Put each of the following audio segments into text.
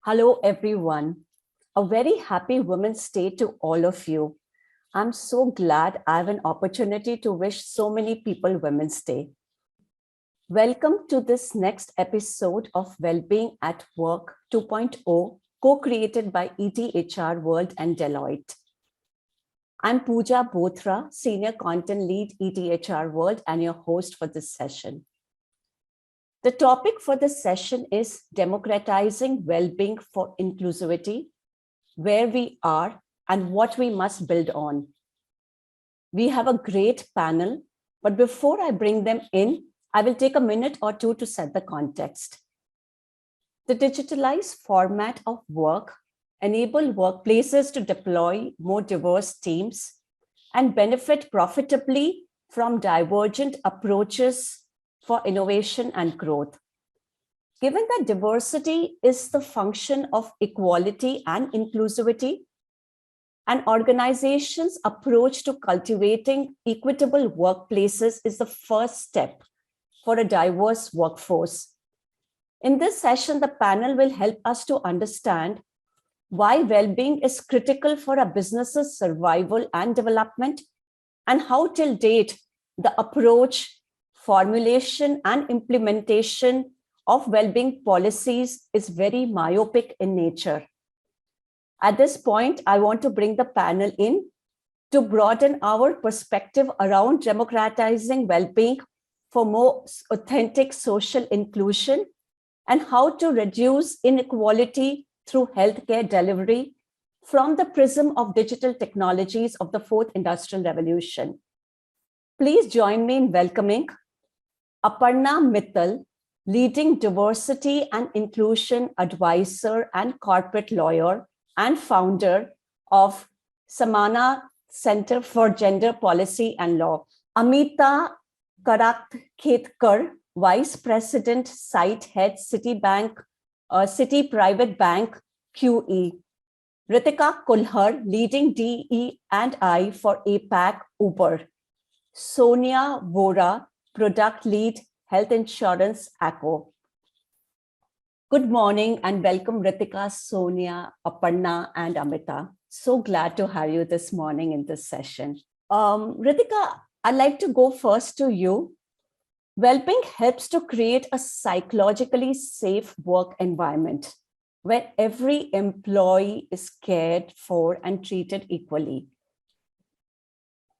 Hello, everyone. A very happy Women's Day to all of you. I'm so glad I have an opportunity to wish so many people Women's Day. Welcome to this next episode of Wellbeing at Work 2.0, co-created by ETHR World and Deloitte. I'm Pooja Bothra, Senior Content Lead, ETHR World, and your host for this session. The topic for this session is Democratizing Wellbeing for Inclusivity, where we are and what we must build on. We have a great panel, but before I bring them in, I will take a minute or two to set the context. The digitalized format of work enables workplaces to deploy more diverse teams and benefit profitably from divergent approaches for innovation and growth. Given that diversity is the function of equality and inclusivity, an organization's approach to cultivating equitable workplaces is the first step for a diverse workforce. In this session, the panel will help us to understand why well-being is critical for a business's survival and development, and how till date the approach, formulation, and implementation of well-being policies is very myopic in nature. At this point, I want to bring the panel in to broaden our perspective around democratizing well-being for more authentic social inclusion and how to reduce inequality through healthcare delivery from the prism of digital technologies of the fourth industrial revolution. Please join me in welcoming Aparna Mittal, leading diversity and inclusion advisor and corporate lawyer and founder of Samana Center for Gender Policy and Law. Amita Karakhetkar, Vice President, Site Head, Citibank, City Private Bank, QE. Ritika Kulhar, leading DE&I for APAC, Uber. Sonia Vora, Product Lead, Health Insurance, ACO. Good morning and welcome Ritika, Sonia, Aparna, and Amita. So glad to have you this morning in this session. Ritika, I'd like to go first to you. Wellbeing helps to create a psychologically safe work environment where every employee is cared for and treated equally.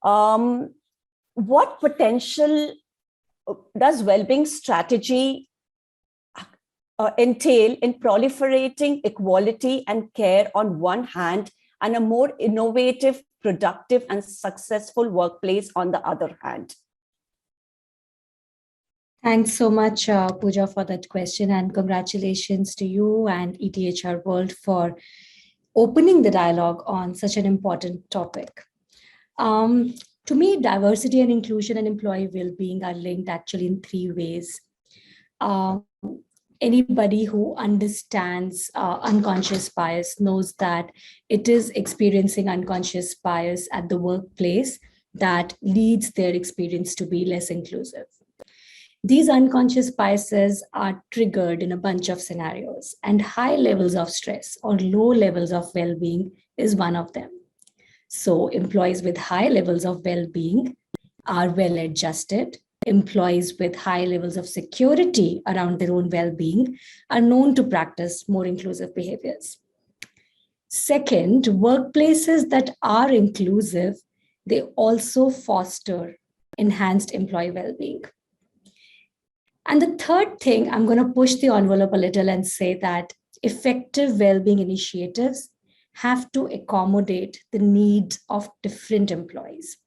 What potential does well-being strategy entail in proliferating equality and care on one hand and a more innovative, productive, and successful workplace on the other hand? Thanks so much, Pooja, for that question, and congratulations to you and ETHR World for opening the dialogue on such an important topic. To me, diversity and inclusion and employee well-being are linked actually in three ways. Anybody who understands unconscious bias knows that it is experiencing unconscious bias at the workplace that leads their experience to be less inclusive. These unconscious biases are triggered in a bunch of scenarios, and high levels of stress or low levels of well-being is one of them. So employees with high levels of well-being are well-adjusted. Employees with high levels of security around their own well-being are known to practice more inclusive behaviors. Second, workplaces that are inclusive, they also foster enhanced employee well-being. And the third thing, I'm going to push the envelope a little and say that effective well-being initiatives have to accommodate the needs of different employees.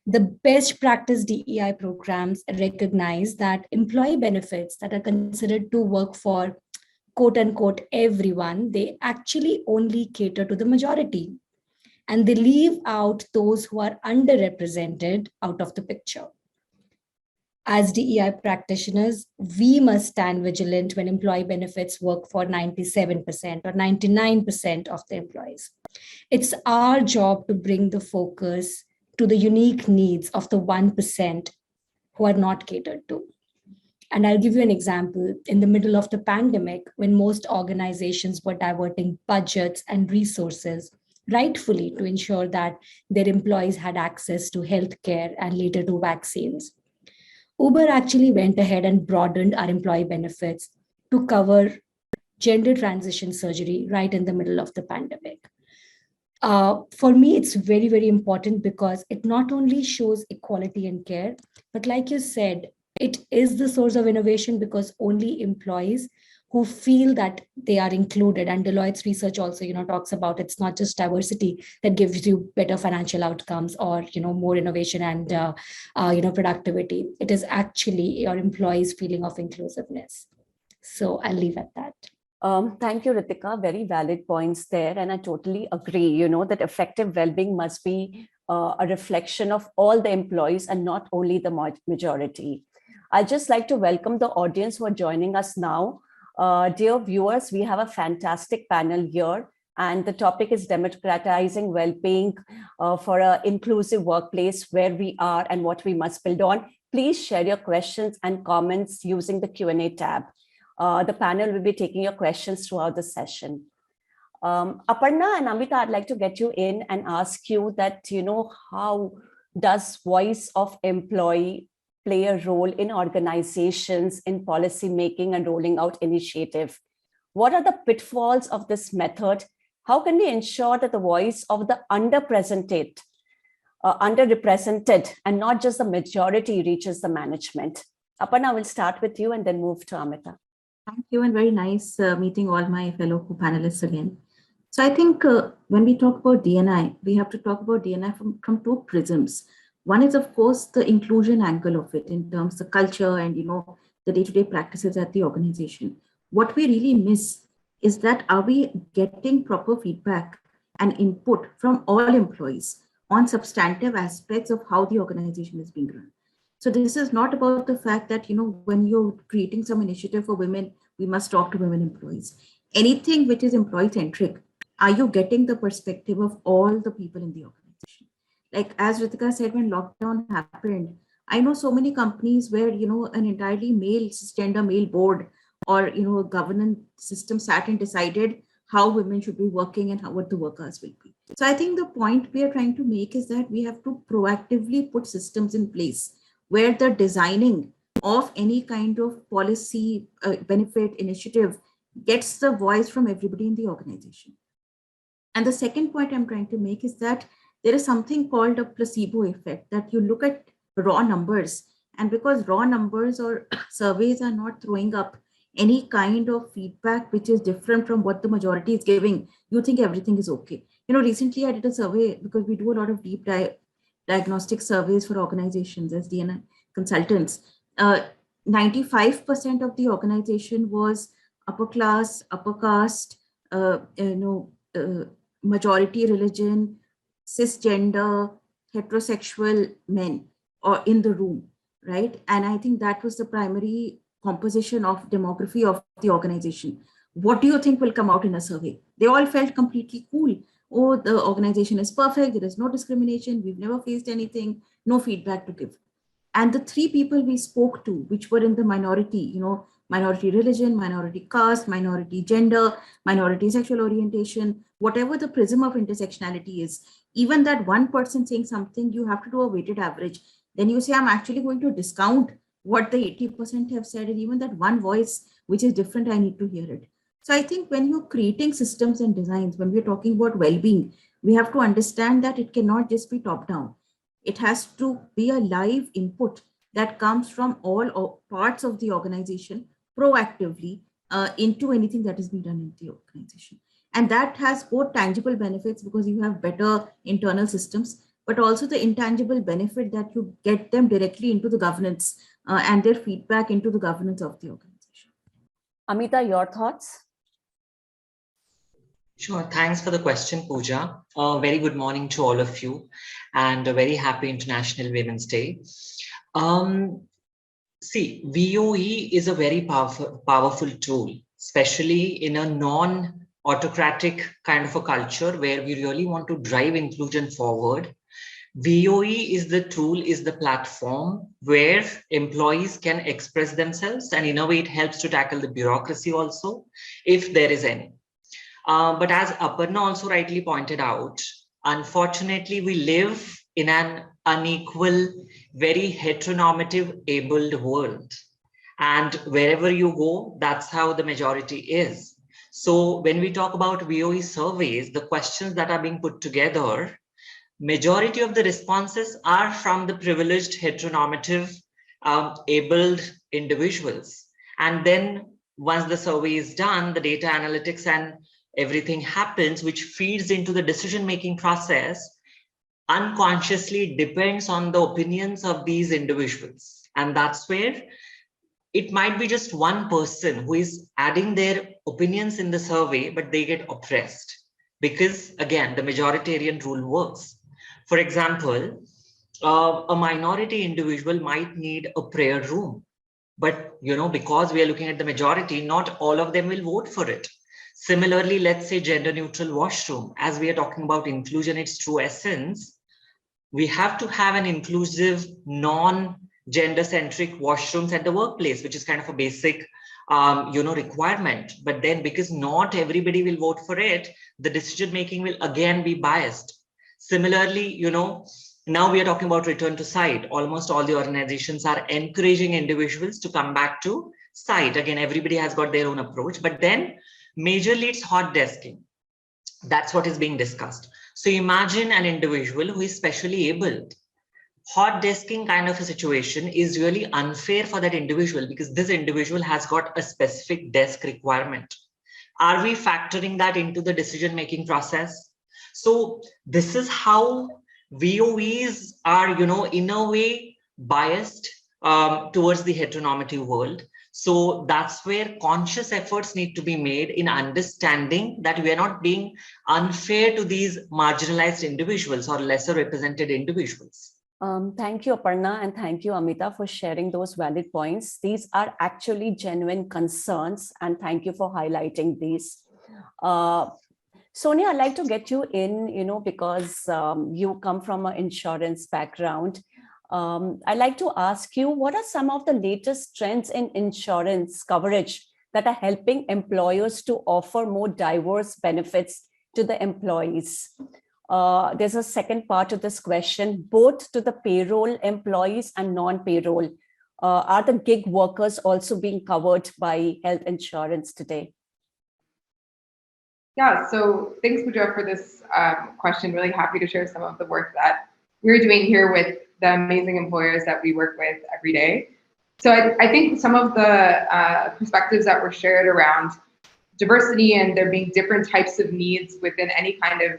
The best practice DEI programs recognize that employee benefits that are considered to work for quote unquote everyone, they actually only cater to the majority. And they leave out those who are underrepresented out of the picture. As DEI practitioners, we must stand vigilant when employee benefits work for 97% or 99% of the employees. It's our job to bring the focus to the unique needs of the 1% who are not catered to. And I'll give you an example. In the middle of the pandemic, when most organizations were diverting budgets and resources, rightfully, to ensure that their employees had access to healthcare and later to vaccines, Uber actually went ahead and broadened our employee benefits to cover gender transition surgery right in the middle of the pandemic. For me, it's very, very important because it not only shows equality and care, but like you said, it is the source of innovation because only employees who feel that they are included, and Deloitte's research also, talks about it's not just diversity that gives you better financial outcomes or, more innovation and, productivity. It is actually your employees' feeling of inclusiveness. So I'll leave at that. Thank you, Ritika. Very valid points there. And I totally agree, that effective well-being must be a reflection of all the employees and not only the majority. I'd just like to welcome the audience who are joining us now. Dear viewers, we have a fantastic panel here. And the topic is democratizing well-being for an inclusive workplace, where we are and what we must build on. Please share your questions and comments using the Q&A tab. The panel will be taking your questions throughout the session. Aparna and Amita, I'd like to get you in and ask you that, how does voice of employee play a role in organizations, in policy making and rolling out initiative? What are the pitfalls of this method? How can we ensure that the voice of the underrepresented and not just the majority reaches the management? Aparna, we'll start with you and then move to Amita. Thank you, and very nice meeting all my fellow panelists again. So I think when we talk about D&I, we have to talk about D&I from two prisms. One is, of course, the inclusion angle of it in terms of culture and, the day-to-day practices at the organization. What we really miss is that are we getting proper feedback and input from all employees on substantive aspects of how the organization is being run? So this is not about the fact that, when you're creating some initiative for women, we must talk to women employees. Anything which is employee-centric, are you getting the perspective of all the people in the organization? Like as Ritika said, when lockdown happened, I know so many companies where, an entirely male, cisgender male board or, a governance system sat and decided how women should be working and what the workers will be. So I think the point we are trying to make is that we have to proactively put systems in place where the designing of any kind of policy benefit initiative gets the voice from everybody in the organization. And the second point I'm trying to make is that there is something called a placebo effect, that you look at raw numbers, and because raw numbers or surveys are not throwing up any kind of feedback which is different from what the majority is giving, you think everything is okay. Recently I did a survey because we do a lot of deep diagnostic surveys for organizations as D&I consultants. 95% of the organization was upper class, upper caste, majority religion, cisgender, heterosexual men or in the room, right? And I think that was the primary composition of demography of the organization. What do you think will come out in a survey? They all felt completely cool. Oh, the organization is perfect. There is no discrimination. We've never faced anything, no feedback to give. And the three people we spoke to, which were in the minority, minority religion, minority caste, minority gender, minority sexual orientation, whatever the prism of intersectionality is, even that one person saying something, you have to do a weighted average. Then you say, I'm actually going to discount what the 80% have said, and even that one voice, which is different, I need to hear it. So I think when you're creating systems and designs, when we're talking about well-being, we have to understand that it cannot just be top-down. It has to be a live input that comes from all parts of the organization proactively into anything that is being done in the organization. And that has both tangible benefits because you have better internal systems, but also the intangible benefit that you get them directly into the governance and their feedback into the governance of the organization. Amita, your thoughts? Sure. Thanks for the question, Pooja. Very good morning to all of you, and a very happy International Women's Day. See, VOE is a very powerful tool, especially in a non-autocratic kind of a culture where we really want to drive inclusion forward. VOE is the tool, is the platform where employees can express themselves, and in a way it helps to tackle the bureaucracy also, if there is any. But as Aparna also rightly pointed out, unfortunately, we live in an unequal, very heteronormative, abled world. And wherever you go, that's how the majority is. So when we talk about VOE surveys, the questions that are being put together, majority of the responses are from the privileged, heteronormative, abled individuals. And then once the survey is done, the data analytics and everything happens, which feeds into the decision-making process, unconsciously depends on the opinions of these individuals. And that's where it might be just one person who is adding their opinions in the survey, but they get oppressed because, again, the majoritarian rule works. For example, a minority individual might need a prayer room, but because we are looking at the majority, not all of them will vote for it. Similarly, let's say gender neutral washroom. As we are talking about inclusion, its true essence, we have to have an inclusive, non-gender centric washrooms at the workplace, which is kind of a basic requirement. But then because not everybody will vote for it, the decision making will again be biased. Similarly, now we are talking about return to site. Almost all the organizations are encouraging individuals to come back to site. Again, everybody has got their own approach, but then majorly it's hot desking. That's what is being discussed. So imagine an individual who is specially abled. Hot desking kind of a situation is really unfair for that individual because this individual has got a specific desk requirement. Are we factoring that into the decision-making process? So this is how VOEs are, in a way biased towards the heteronormative world. So that's where conscious efforts need to be made in understanding that we are not being unfair to these marginalized individuals or lesser represented individuals. Thank you, Aparna, and thank you, Amita, for sharing those valid points. These are actually genuine concerns, and thank you for highlighting these. Sonia, I'd like to get you in, because you come from an insurance background. I'd like to ask you, what are some of the latest trends in insurance coverage that are helping employers to offer more diverse benefits to the employees? There's a second part of this question, both to the payroll employees and non-payroll. Are the gig workers also being covered by health insurance today? Yeah, so thanks, Pooja, for this question. Really happy to share some of the work that we're doing here with the amazing employers that we work with every day. So I think some of the perspectives that were shared around diversity and there being different types of needs within any kind of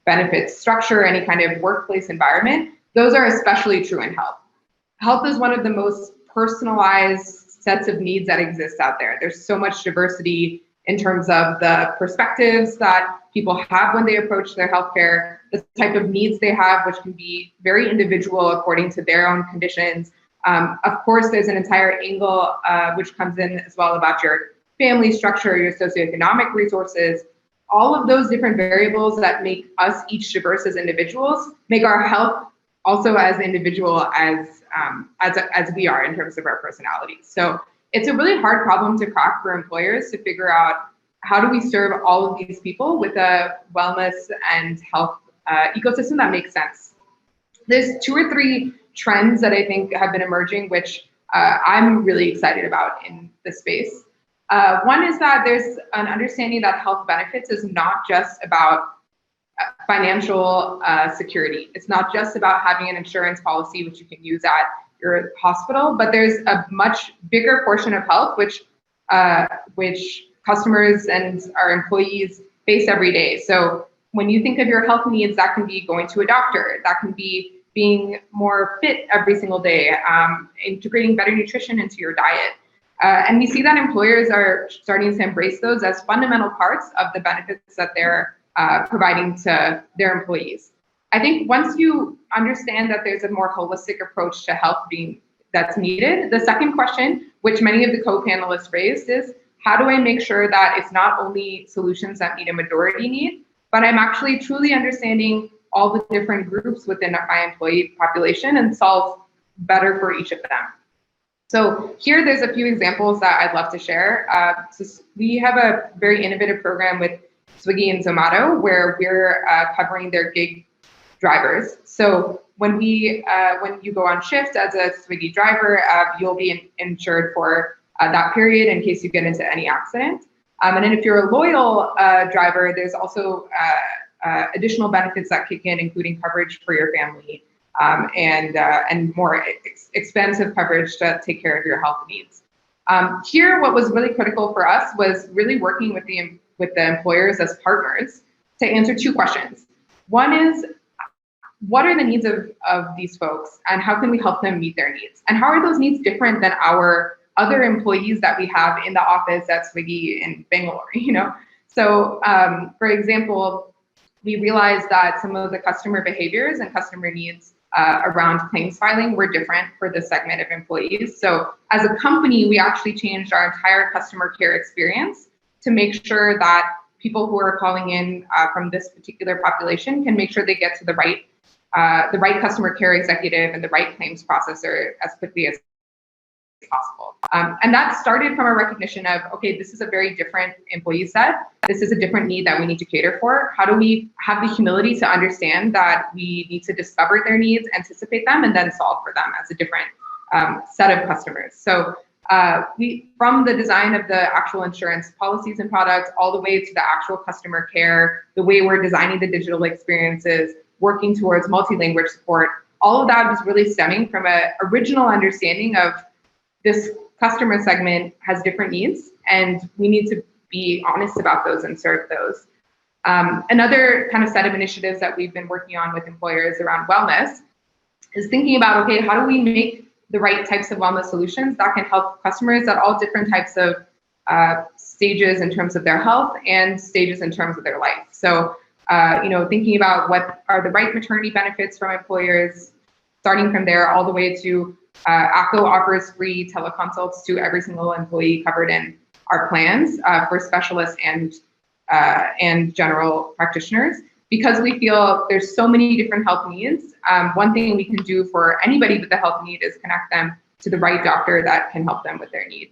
benefits structure, any kind of workplace environment, those are especially true in health. Health is one of the most personalized sets of needs that exist out there. There's so much diversity in terms of the perspectives that people have when they approach their healthcare, the type of needs they have, which can be very individual according to their own conditions. Of course, there's an entire angle which comes in as well about your family structure, your socioeconomic resources, all of those different variables that make us each diverse as individuals, make our health also as individual as we are in terms of our personalities. So it's a really hard problem to crack for employers to figure out how do we serve all of these people with a wellness and health ecosystem that makes sense. There's 2 or 3 trends that I think have been emerging, which I'm really excited about in this space. One is that there's an understanding that health benefits is not just about financial security. It's not just about having an insurance policy, which you can use at your hospital, but there's a much bigger portion of health which customers and our employees face every day. So when you think of your health needs, that can be going to a doctor, that can be being more fit every single day, integrating better nutrition into your diet. And we see that employers are starting to embrace those as fundamental parts of the benefits that they're providing to their employees. I think once you understand that there's a more holistic approach to health that's needed, the second question, which many of the co-panelists raised, is how do I make sure that it's not only solutions that meet a majority need, but I'm actually truly understanding all the different groups within my employee population and solve better for each of them. So here, there's a few examples that I'd love to share. So we have a very innovative program with Swiggy and Zomato where we're covering their gig drivers. So when you go on shift as a Swiggy driver, you'll be insured for that period in case you get into any accident. And then if you're a loyal driver, there's also additional benefits that kick in, including coverage for your family and more expensive coverage to take care of your health needs. Here, what was really critical for us was really working with the employers as partners to answer two questions. One is, what are the needs of these folks, and how can we help them meet their needs? And how are those needs different than our other employees that we have in the office at Swiggy in Bangalore? So for example, we realized that some of the customer behaviors and customer needs around claims filing were different for this segment of employees. So as a company, we actually changed our entire customer care experience to make sure that people who are calling in from this particular population can make sure they get to the right customer care executive and the right claims processor as quickly as possible. And that started from a recognition of, okay, this is a very different employee set. This is a different need that we need to cater for. How do we have the humility to understand that we need to discover their needs, anticipate them, and then solve for them as a different set of customers? So from the design of the actual insurance policies and products all the way to the actual customer care, the way we're designing the digital experiences, working towards multi-language support, all of that was really stemming from an original understanding of this customer segment has different needs, and we need to be honest about those and serve those. Another kind of set of initiatives that we've been working on with employers around wellness is thinking about, okay, how do we make the right types of wellness solutions that can help customers at all different types of stages in terms of their health and stages in terms of their life. So, thinking about what are the right maternity benefits from employers, starting from there all the way to ACO offers free teleconsults to every single employee covered in our plans for specialists and general practitioners, because we feel there's so many different health needs. One thing we can do for anybody with a health need is connect them to the right doctor that can help them with their need.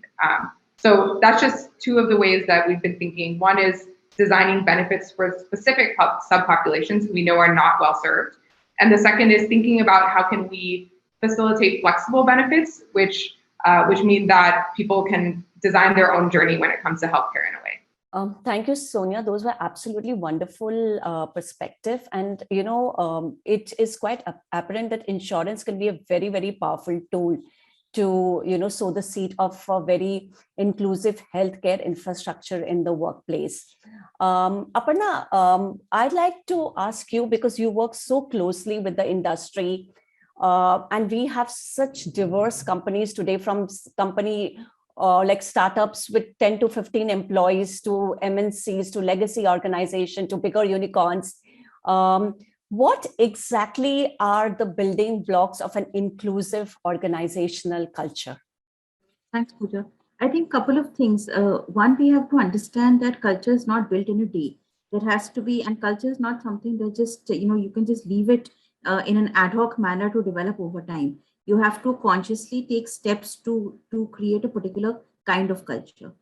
So that's just two of the ways that we've been thinking. One is designing benefits for specific subpopulations we know are not well served. And the second is thinking about how can we facilitate flexible benefits, which mean that people can design their own journey when it comes to healthcare in a way. Thank you, Sonia. Those were absolutely wonderful perspective. And, it is quite apparent that insurance can be a very, very powerful tool to, sow the seed of a very inclusive healthcare infrastructure in the workplace. Aparna, I'd like to ask you, because you work so closely with the industry, and we have such diverse companies today, from company like startups with 10 to 15 employees to MNCs to legacy organization to bigger unicorns. What exactly are the building blocks of an inclusive organizational culture? Thanks, Pooja. I think a couple of things. One, we have to understand that culture is not built in a day. There has to be, and culture is not something that just, you can just leave it in an ad hoc manner to develop over time. You have to consciously take steps to create a particular kind of culture.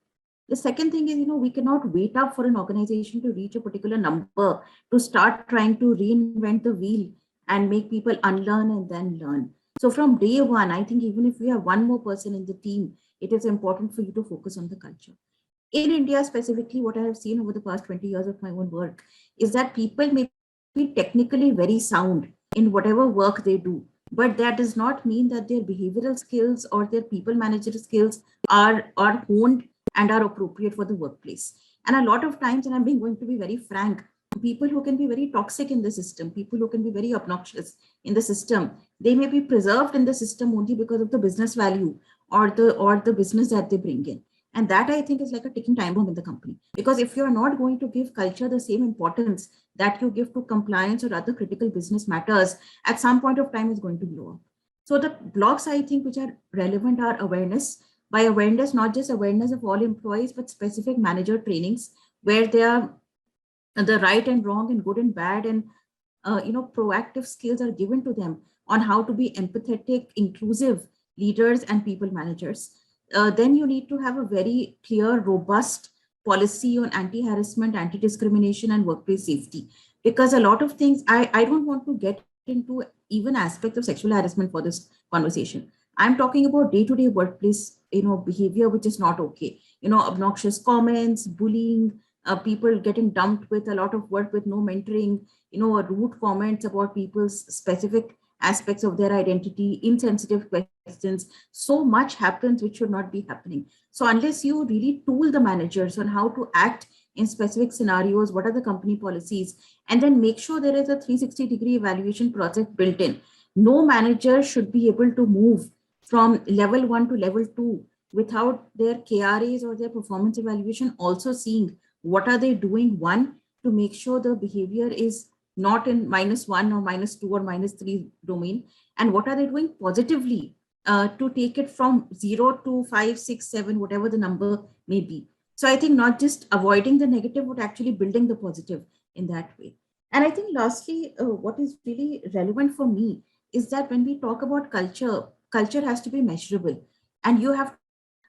The second thing is, we cannot wait up for an organization to reach a particular number to start trying to reinvent the wheel and make people unlearn and then learn. So from day one, I think even if we have one more person in the team, it is important for you to focus on the culture. In India specifically, what I have seen over the past 20 years of my own work is that people may be technically very sound in whatever work they do, but that does not mean that their behavioral skills or their people manager skills are honed and are appropriate for the workplace. And a lot of times, and I'm going to be very frank, people who can be very toxic in the system, people who can be very obnoxious in the system, they may be preserved in the system only because of the business value or the business that they bring in. And that, I think, is like a ticking time bomb in the company. Because if you're not going to give culture the same importance that you give to compliance or other critical business matters, at some point of time is going to blow up. So the blocks, I think, which are relevant are awareness. By awareness, not just awareness of all employees, but specific manager trainings where they are the right and wrong and good and bad and proactive skills are given to them on how to be empathetic, inclusive leaders and people managers. Then you need to have a very clear, robust policy on anti-harassment, anti-discrimination, and workplace safety. Because a lot of things, I don't want to get into even aspects of sexual harassment for this conversation. I'm talking about day-to-day workplace, behavior which is not okay. Obnoxious comments, bullying, people getting dumped with a lot of work with no mentoring, rude comments about people's specific aspects of their identity, insensitive questions. So much happens which should not be happening. So unless you really tool the managers on how to act in specific scenarios, what are the company policies, and then make sure there is a 360-degree evaluation process built in. No manager should be able to move from level 1 to level 2 without their KRAs or their performance evaluation also seeing what are they doing, one, to make sure the behavior is not in -1 or -2 or -3 domain, and what are they doing positively to take it from 0 to 5, 6, 7, whatever the number may be. So I think not just avoiding the negative, but actually building the positive in that way. And I think lastly, what is really relevant for me is that when we talk about culture, culture has to be measurable, and you have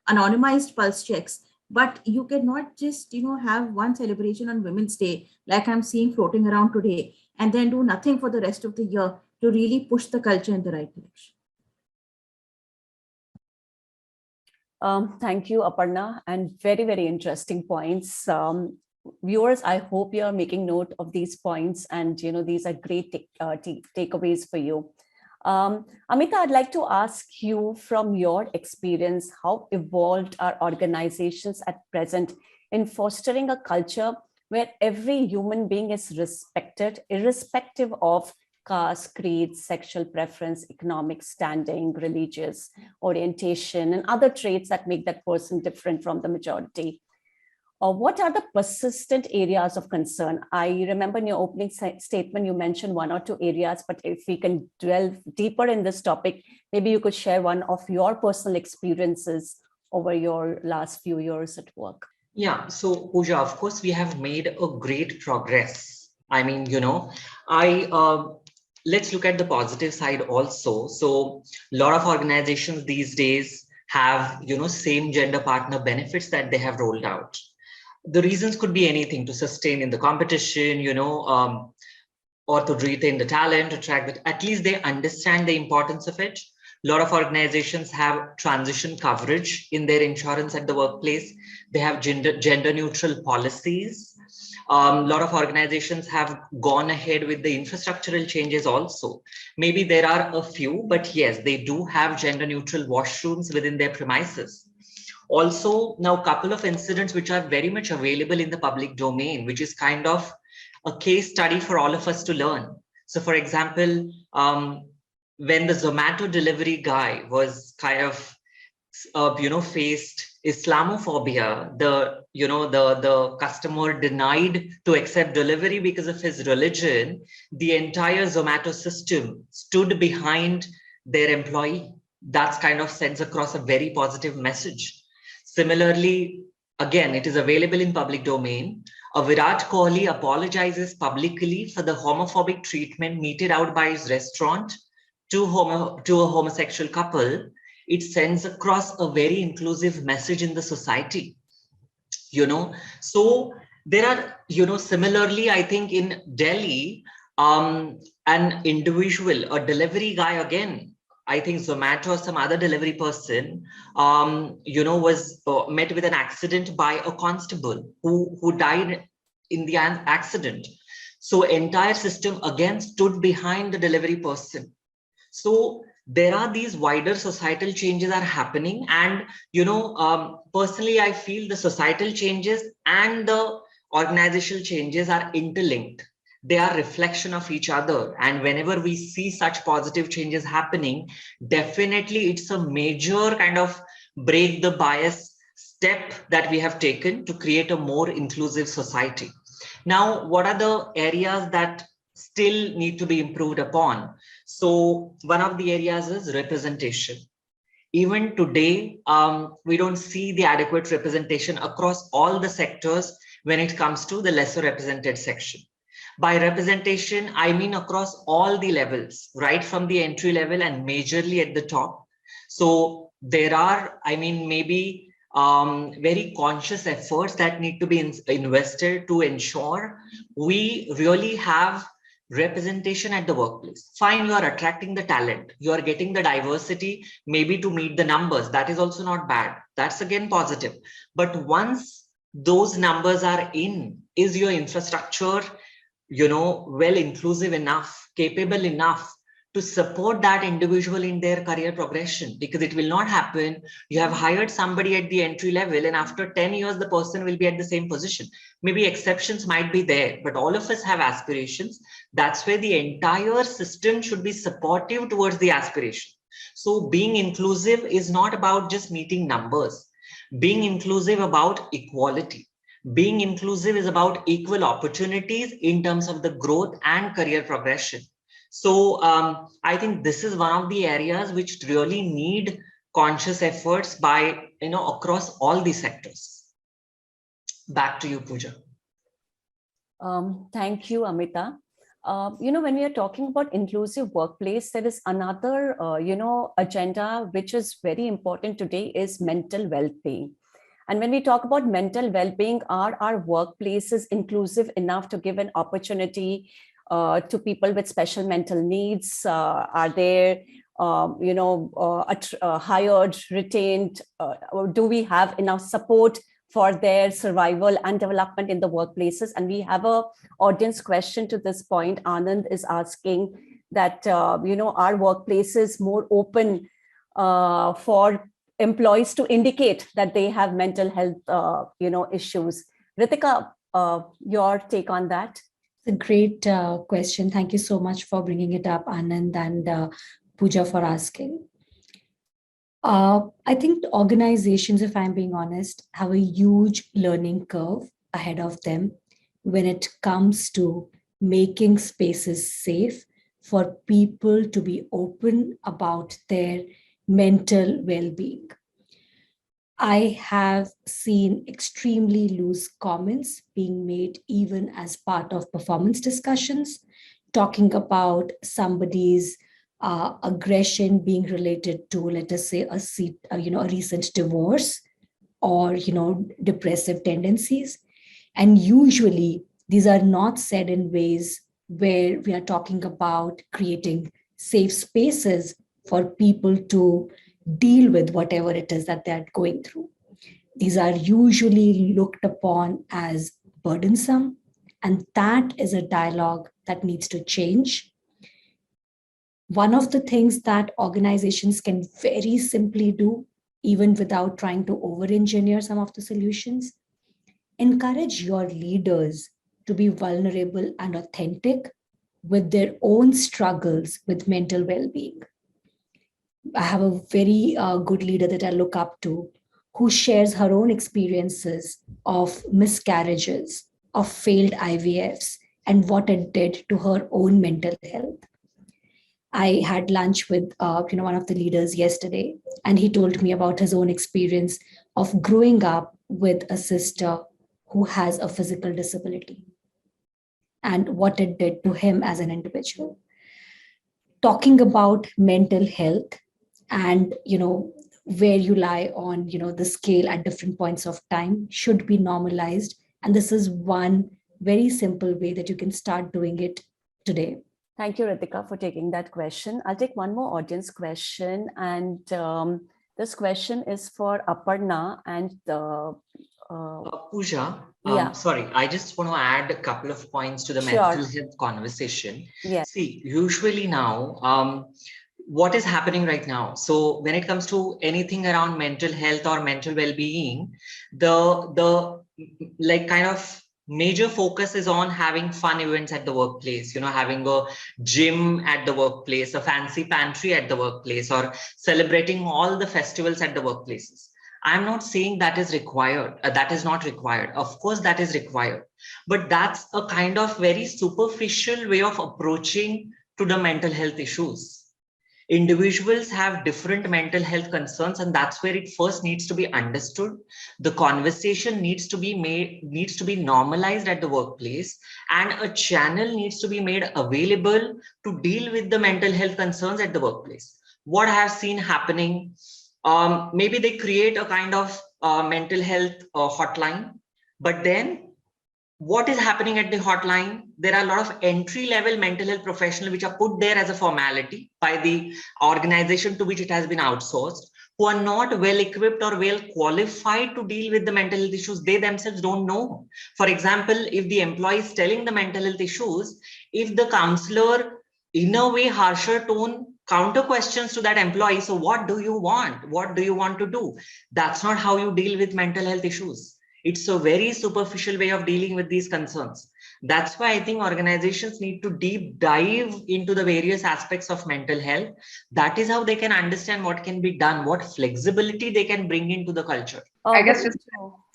anonymized pulse checks, but you cannot just have one celebration on Women's Day like I'm seeing floating around today and then do nothing for the rest of the year to really push the culture in the right direction. Thank you, Aparna, and very, very interesting points. Viewers, I hope you're making note of these points, and these are great takeaways for you. Amita, I'd like to ask you, from your experience, how evolved are organizations at present in fostering a culture where every human being is respected, irrespective of caste, creed, sexual preference, economic standing, religious orientation, and other traits that make that person different from the majority? What are the persistent areas of concern? I remember in your opening statement, you mentioned 1 or 2 areas, but if we can delve deeper in this topic, maybe you could share one of your personal experiences over your last few years at work. Yeah, so Pooja, of course, we have made a great progress. I mean, let's look at the positive side also. So a lot of organizations these days have, same gender partner benefits that they have rolled out. The reasons could be anything: to sustain in the competition, or to retain the talent, to track that. At least they understand the importance of it. A lot of organizations have transition coverage in their insurance at the workplace. They have gender neutral policies. A lot of organizations have gone ahead with the infrastructural changes also. Maybe there are a few, but yes, they do have gender neutral washrooms within their premises. Also, now a couple of incidents which are very much available in the public domain, which is kind of a case study for all of us to learn. So for example, when the Zomato delivery guy was kind of, faced Islamophobia, the customer denied to accept delivery because of his religion, the entire Zomato system stood behind their employee. That's kind of sends across a very positive message. Similarly, again, it is available in public domain. A Virat Kohli apologizes publicly for the homophobic treatment meted out by his restaurant to a homosexual couple. It sends across a very inclusive message in the society. So there are, similarly, I think in Delhi, an individual, a delivery guy, again, I think Zomato or some other delivery person, was met with an accident by a constable who died in the accident. So entire system again stood behind the delivery person. So there are these wider societal changes are happening, and personally, I feel the societal changes and the organizational changes are interlinked. They are reflection of each other, and whenever we see such positive changes happening, definitely it's a major kind of break the bias step that we have taken to create a more inclusive society. Now, what are the areas that still need to be improved upon? So one of the areas is representation. Even today, we don't see the adequate representation across all the sectors when it comes to the lesser represented section. By representation, I mean across all the levels, right from the entry level and majorly at the top. So there are, I mean, maybe very conscious efforts that need to be invested to ensure we really have representation at the workplace. Fine, you are attracting the talent, you are getting the diversity, maybe to meet the numbers. That is also not bad. That's again positive. But once those numbers are in, is your infrastructure, well inclusive enough, capable enough to support that individual in their career progression? Because it will not happen. You have hired somebody at the entry level and after 10 years, the person will be at the same position. Maybe exceptions might be there, but all of us have aspirations. That's where the entire system should be supportive towards the aspiration. So being inclusive is not about just meeting numbers. Being inclusive about equality. Being inclusive is about equal opportunities in terms of the growth and career progression. So I think this is one of the areas which really need conscious efforts by, across all the sectors. Back to you, Pooja. Thank you, Amita. When we are talking about inclusive workplace, there is another, agenda which is very important today is mental well-being. And when we talk about mental well-being, are our workplaces inclusive enough to give an opportunity to people with special mental needs? Are there, hired, retained? Or do we have enough support for their survival and development in the workplaces? And we have a audience question to this point. Anand is asking that, are workplaces more open for employees to indicate that they have mental health, issues? Ritika, your take on that? It's a great question. Thank you so much for bringing it up, Anand, and Pooja for asking. I think organizations, if I'm being honest, have a huge learning curve ahead of them when it comes to making spaces safe for people to be open about their mental well-being. I have seen extremely loose comments being made even as part of performance discussions, talking about somebody's aggression being related to, let us say, a recent divorce or depressive tendencies. And usually these are not said in ways where we are talking about creating safe spaces for people to deal with whatever it is that they're going through. These are usually looked upon as burdensome, and that is a dialogue that needs to change. One of the things that organizations can very simply do, even without trying to over-engineer some of the solutions, encourage your leaders to be vulnerable and authentic with their own struggles with mental well-being. I have a very good leader that I look up to who shares her own experiences of miscarriages, of failed IVFs, and what it did to her own mental health. I had lunch with one of the leaders yesterday, and he told me about his own experience of growing up with a sister who has a physical disability and what it did to him as an individual. Talking about mental health and where you lie on the scale at different points of time should be normalized, and this is one very simple way that you can start doing it today. Thank you, Ritika, for taking that question. I'll take one more audience question, and this question is for Aparna and Pooja, yeah. Sorry, I just want to add a couple of points to the mental health conversation. Yeah. See, usually now, what is happening right now? So when it comes to anything around mental health or mental well-being, the like kind of major focus is on having fun events at the workplace, having a gym at the workplace, a fancy pantry at the workplace, or celebrating all the festivals at the workplaces. I'm not saying that is required. That is not required. Of course, that is required. But that's a kind of very superficial way of approaching to the mental health issues. Individuals have different mental health concerns, and that's where it first needs to be understood. The conversation needs to be normalized at the workplace, and a channel needs to be made available to deal with the mental health concerns at the workplace. What I have seen happening, maybe they create a kind of mental health hotline, but then what is happening at the hotline? There are a lot of entry-level mental health professionals which are put there as a formality by the organization to which it has been outsourced, who are not well equipped or well qualified to deal with the mental health issues they themselves don't know. For example, if the employee is telling the mental health issues, if the counselor in a way harsher tone counter questions to that employee, so what do you want? What do you want to do? That's not how you deal with mental health issues. It's a very superficial way of dealing with these concerns. That's why I think organizations need to deep dive into the various aspects of mental health. That is how they can understand what can be done, what flexibility they can bring into the culture. I guess just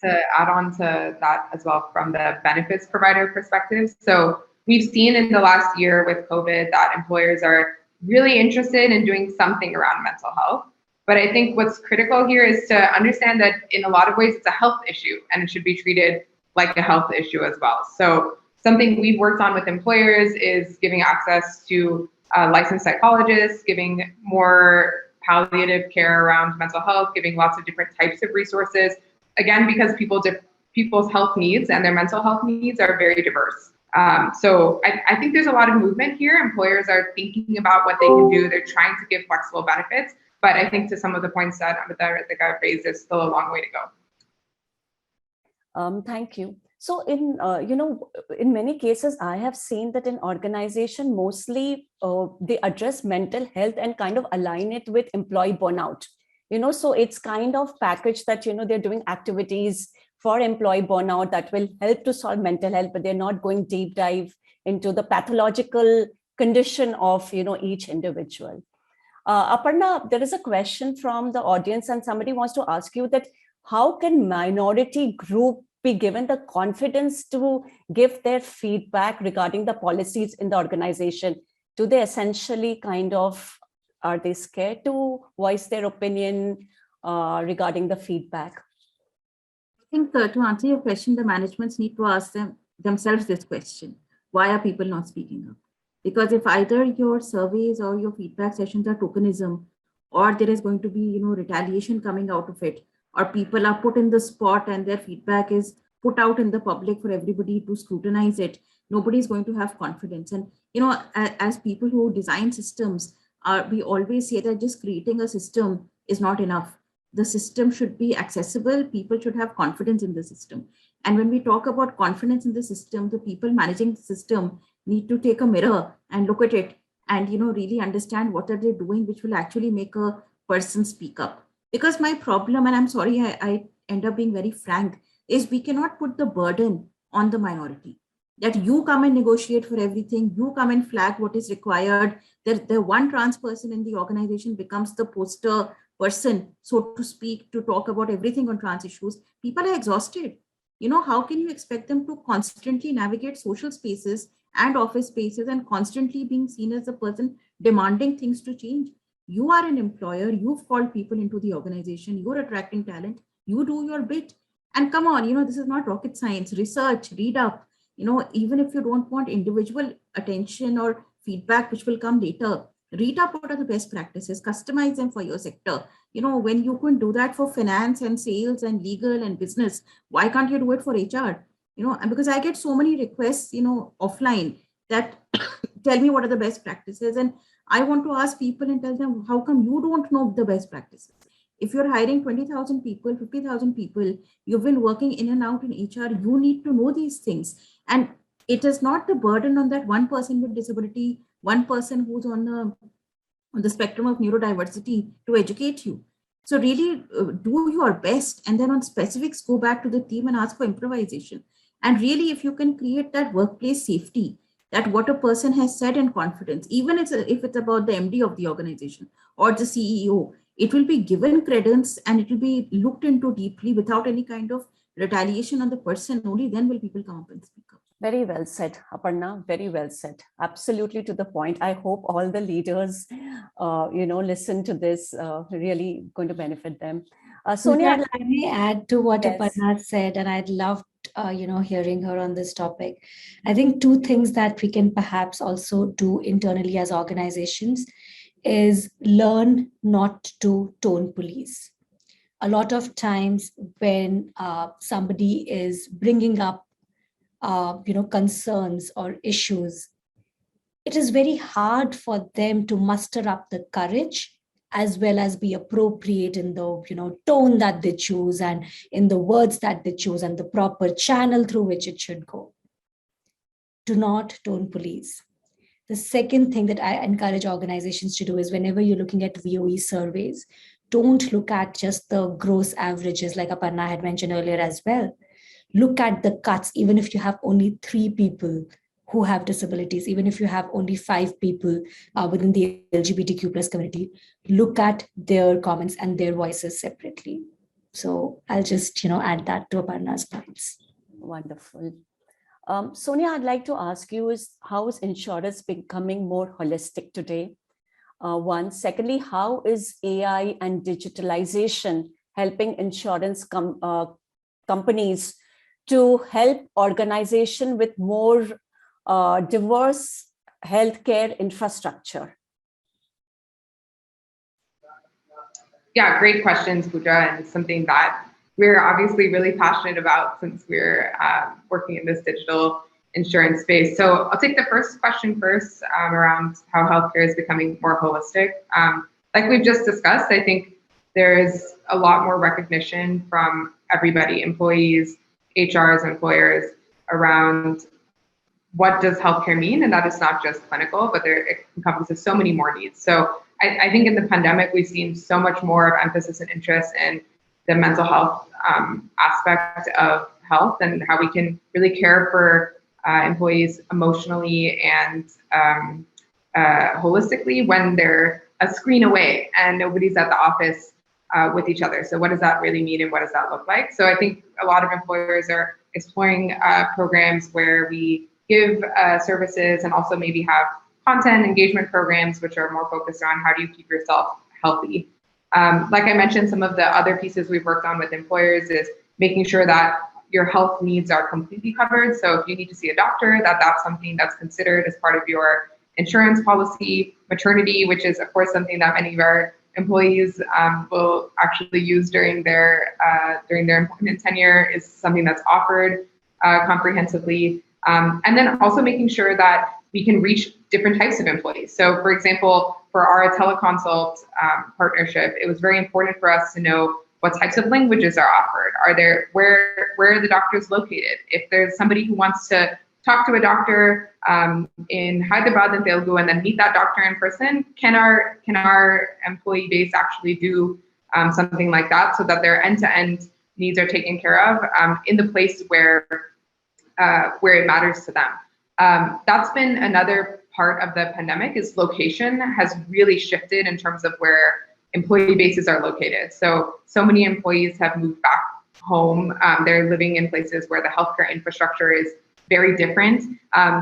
to add on to that as well from the benefits provider perspective. So we've seen in the last year with COVID that employers are really interested in doing something around mental health. But I think what's critical here is to understand that in a lot of ways it's a health issue and it should be treated like a health issue as well. So something we've worked on with employers is giving access to licensed psychologists, giving more palliative care around mental health, giving lots of different types of resources. Again, because people's health needs and their mental health needs are very diverse. So I think there's a lot of movement here. Employers are thinking about what they can do. They're trying to give flexible benefits. But I think to some of the points that Amrita raised, there's still a long way to go. Thank you. So in many cases, I have seen that in organization, mostly they address mental health and kind of align it with employee burnout. So it's kind of packaged that, they're doing activities for employee burnout that will help to solve mental health, but they're not going deep dive into the pathological condition of, each individual. Aparna, there is a question from the audience and somebody wants to ask you that how can minority group be given the confidence to give their feedback regarding the policies in the organization? Do they essentially are they scared to voice their opinion regarding the feedback? I think to answer your question, the managements need to ask themselves this question: why are people not speaking up? Because if either your surveys or your feedback sessions are tokenism, or there is going to be, retaliation coming out of it, or people are put in the spot and their feedback is put out in the public for everybody to scrutinize it, nobody's going to have confidence. And, as people who design systems, we always say that just creating a system is not enough. The system should be accessible. People should have confidence in the system. And when we talk about confidence in the system, the people managing the system need to take a mirror and look at it and, really understand what are they doing, which will actually make a person speak up. Because my problem, and I'm sorry, I end up being very frank, is we cannot put the burden on the minority. That you come and negotiate for everything, you come and flag what is required. The one trans person in the organization becomes the poster person, so to speak, to talk about everything on trans issues. People are exhausted. How can you expect them to constantly navigate social spaces and office spaces and constantly being seen as a person demanding things to change? You are an employer, you've called people into the organization, you're attracting talent, you do your bit. And come on, this is not rocket science. Research, read up, even if you don't want individual attention or feedback, which will come later, read up what are the best practices, customize them for your sector. When you can do that for finance and sales and legal and business, why can't you do it for HR? Because I get so many requests, offline that tell me what are the best practices. And I want to ask people and tell them, how come you don't know the best practices? If you're hiring 20,000 people, 50,000 people, you've been working in and out in HR, you need to know these things. And it is not the burden on that one person with disability, one person who's on the spectrum of neurodiversity to educate you. So really do your best, and then on specifics, go back to the team and ask for improvisation. And really, if you can create that workplace safety, that what a person has said in confidence, even if it's about the MD of the organization or the CEO, it will be given credence and it will be looked into deeply without any kind of retaliation on the person. Only then will people come up and speak up. Very well said, Aparna. Very well said. Absolutely to the point. I hope all the leaders, listen to this. Really going to benefit them. Sonia, Pooja, I'd I may add to what yes. Aparna said, and I'd love, hearing her on this topic. I think two things that we can perhaps also do internally as organizations is learn not to tone police. A lot of times when somebody is bringing up, concerns or issues, it is very hard for them to muster up the courage as well as be appropriate in the tone that they choose and in the words that they choose and the proper channel through which it should go. Do not tone police. The second thing that I encourage organizations to do is whenever you're looking at VOE surveys, don't look at just the gross averages like Aparna had mentioned earlier as well. Look at the cuts, even if you have only 3 people who have disabilities, even if you have only 5 people within the LGBTQ plus community, look at their comments and their voices separately. So I'll just, add that to Aparna's points. Wonderful. Sonia, I'd like to ask you is how is insurance becoming more holistic today? One. Secondly, how is AI and digitalization helping insurance companies to help organization with more diverse healthcare infrastructure? Yeah, great questions, Pooja, and it's something that we're obviously really passionate about since we're working in this digital insurance space. So I'll take the first question first around how healthcare is becoming more holistic. Like we've just discussed, I think there's a lot more recognition from everybody, employees, HRs, employers, around what does healthcare mean, and that is not just clinical, but it encompasses so many more needs. So I think in the pandemic, we've seen so much more of emphasis and interest in the mental health aspect of health and how we can really care for employees emotionally and holistically when they're a screen away and nobody's at the office with each other. So what does that really mean and what does that look like? So I think a lot of employers are exploring programs where we give services and also maybe have content engagement programs which are more focused on how do you keep yourself healthy. Like I mentioned, some of the other pieces we've worked on with employers is making sure that your health needs are completely covered. So if you need to see a doctor, that's something that's considered as part of your insurance policy. Maternity, which is of course something that many of our employees will actually use during their employment tenure, is something that's offered comprehensively. And then also making sure that we can reach different types of employees. So for example, for our teleconsult partnership, it was very important for us to know what types of languages are offered. Where are the doctors located? If there's somebody who wants to talk to a doctor in Hyderabad and Telugu and then meet that doctor in person, can our employee base actually do something like that so that their end-to-end needs are taken care of in the place where it matters to them. That's been another part of the pandemic, is location has really shifted in terms of where employee bases are located. So many employees have moved back home. They're living in places where the healthcare infrastructure is very different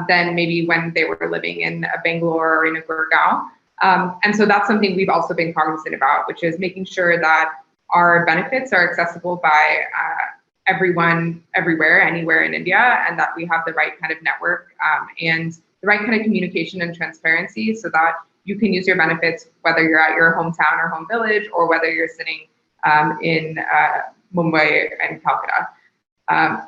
than maybe when they were living in Bangalore or in a Gurgaon. And so that's something we've also been cognizant about, which is making sure that our benefits are accessible by everyone, everywhere, anywhere in India, and that we have the right kind of network and the right kind of communication and transparency so that you can use your benefits whether you're at your hometown or home village or whether you're sitting in Mumbai and Calcutta.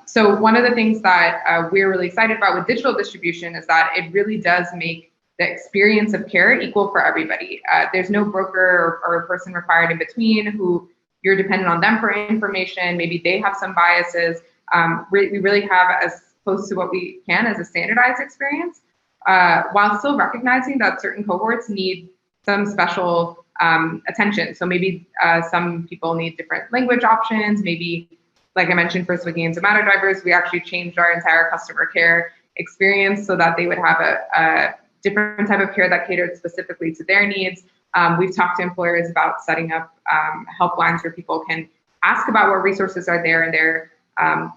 So one of the things that we're really excited about with digital distribution is that it really does make the experience of care equal for everybody. There's no broker or a person required in between who you're dependent on them for information. Maybe they have some biases. We really have as close to what we can as a standardized experience, while still recognizing that certain cohorts need some special attention. So maybe some people need different language options. Maybe, like I mentioned, for Swiggy and Zomato drivers, we actually changed our entire customer care experience so that they would have a different type of care that catered specifically to their needs. We've talked to employers about setting up helplines where people can ask about what resources are there in their